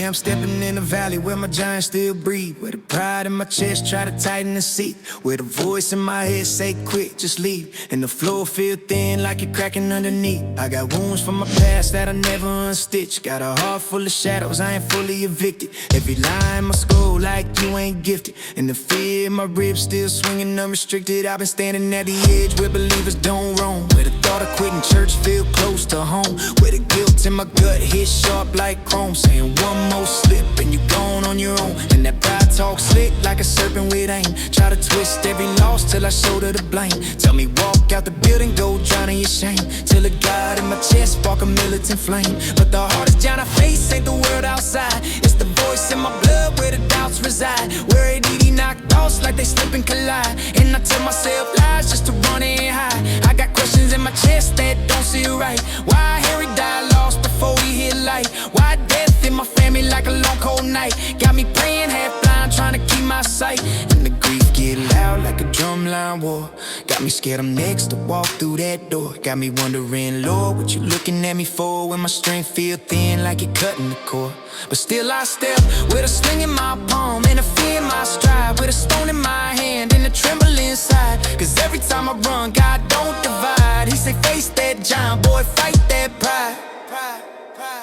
I'm stepping in the valley where my giants still breathe, where the pride in my chest try to tighten the seat, where the voice in my head say quit, just leave, and the floor feel thin like it cracking underneath. I got wounds from my past that I never unstitched, got a heart full of shadows, I ain't fully evicted. Every line in my skull like you ain't gifted, and the fear in my ribs still swinging unrestricted. I've been standing at the edge where believers don't roam, where the thought of quitting church feel close to home, where the guilt in my gut hits sharp like chrome, saying one more slip and you gone on your own. And that pride talk slick like a serpent with aim, try to twist every loss till I shoulder the blame. Tell me walk out the building, go drown in your shame, till the God in my chest spark a militant flame. But the hardest giant I face ain't the world outside, it's the voice in my blood where the doubts reside, where ADD knock thoughts like they slip and collide, and I tell myself lies just to run and hide. I got questions in my chest that don't sit right. Why Harry died lost before he hit light? Why death in my family like a long cold night? Got me praying half blind trying to keep my sight, and the grief get loud like a drumline war. Got me scared I'm next to walk through that door. Got me wondering, Lord, what you looking at me for, when my strength feel thin like it cutting the core? But still I step with a sling in my palm and a fear in my stride, with a stone in my hand and a tremble inside. Cause every time I run, God don't divide. He say face that giant, boy, fight that pride.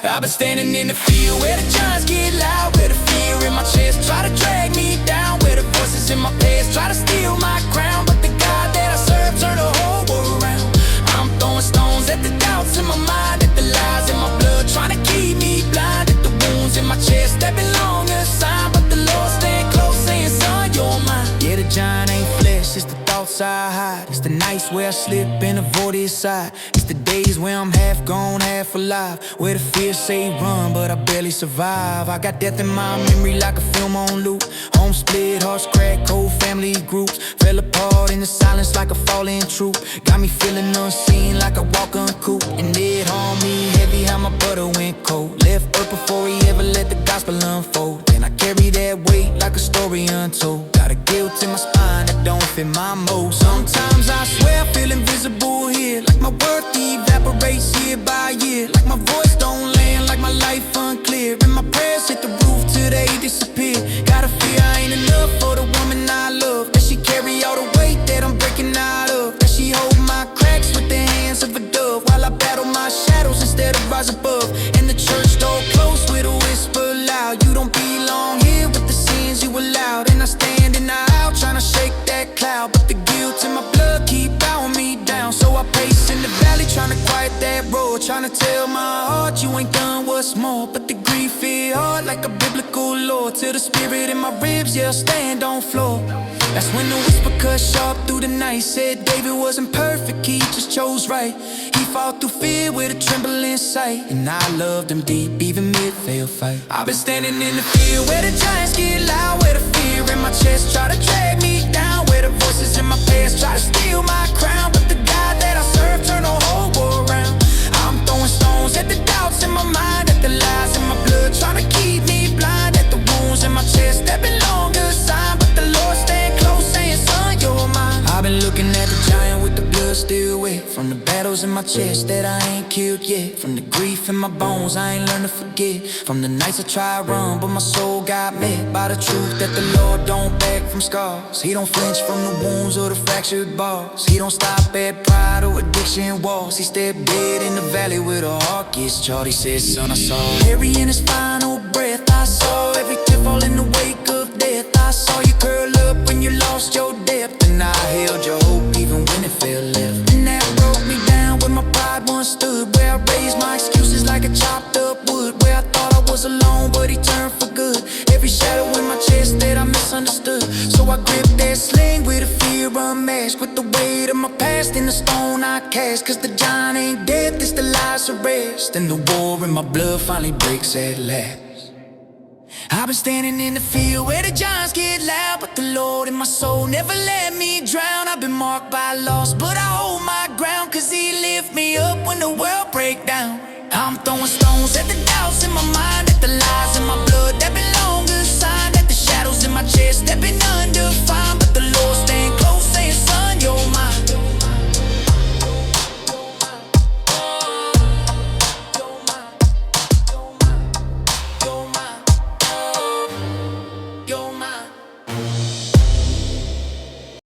I've been standing in the field where the giants get loud, where the fear in my chest try to drag me down, where the voices in my past try to steal my crown. But the God that I serve turn the whole world around. I'm throwing stones at the doubts in my mind, at the lies in my blood trying to keep me blind, at the wounds in my chest that belong inside. But the Lord stand close saying, son, you're mine. Yeah, the giant ain't flesh, it's the thoughts I hide. It's the nights where I slip and avoid his side. It's the days where I'm half gone, half alive, where the fear say run, but I barely survive. I got death in my memory like a film on loop. Home split, hearts crack, cold family groups fell apart in the silence like a falling troop. Got me feeling unseen like I walk uncooped, and it on me heavy how my butter went cold. Left earth before he ever let the gospel unfold, and I carry that weight like a story untold. Got a guilt in my spine that don't fit my mold. Sometimes I swear I feel invisible here, like my worth evaporates year by year, like my voice don't land, like my life unclear, and my prayers hit the roof till they disappear. Gotta fear I ain't enough for the woman I love, that she carry all the weight that I'm breaking out of, that she hold my cracks with the hands of a dove, while I battle my shadows instead of rise above. And the church door close with a whisper loud, you don't belong here with the sins you allowed. And I stand in the aisle trying to shake that cloud, but the guilt in my blood keep bowing me down. So I pace in the valley trying to quiet that roar, trying to tell my heart you ain't done what's more. But the grief feel hard like a biblical law, till the spirit in my ribs, yeah, stand on floor. That's when the whisper cut sharp through the night, said David wasn't perfect, he just chose right. He fought through fear with a trembling sight, and I loved him deep even mid-fail fight. I've been standing in the field where the giants get loud, where the fear in my chest try to drag me down, where the voices in my past try to steal my crown. But the God that I serve turn the whole world around. I'm throwing stones at the doubts in my mind, at the lies in my blood trying to keep me blind, at the wounds in my chest that belong inside. But the Lord stand close saying, son, you're mine. I've been looking at the giant with the blood still wet, from the battles in my chest that I ain't killed yet, from the grief in my bones I ain't learned to forget, from the nights I tried run but my soul got met by the truth that the Lord don't back from scars. He don't flinch from the wounds or the fractured bars. He don't stop at pride or addiction walls. He stepped dead in the valley where the heart gets charred. He said, son, I saw Harry in his final breath. I saw every tear fall in the wake of death. I saw you curl up when you lost your depth, and I held your hope even when it fell left. And that broke me down where my pride once stood, where I raised my excuses like a chopped up wood, where I thought I was alone but he turned for good. Every shadow in my chest that I misunderstood, so I gripped that sling with a fear unmasked, with the weight of my past in the stone I cast. Cause the giant ain't dead, this the lies arrest, and the war in my blood finally breaks at last. I've been standing in the field where the giants get loud, but the Lord in my soul never let me drown. I've been marked by loss, but I hold my ground, cause he lift me up when the world break down. I'm throwing stones at the doubts in my mind, at the lies in my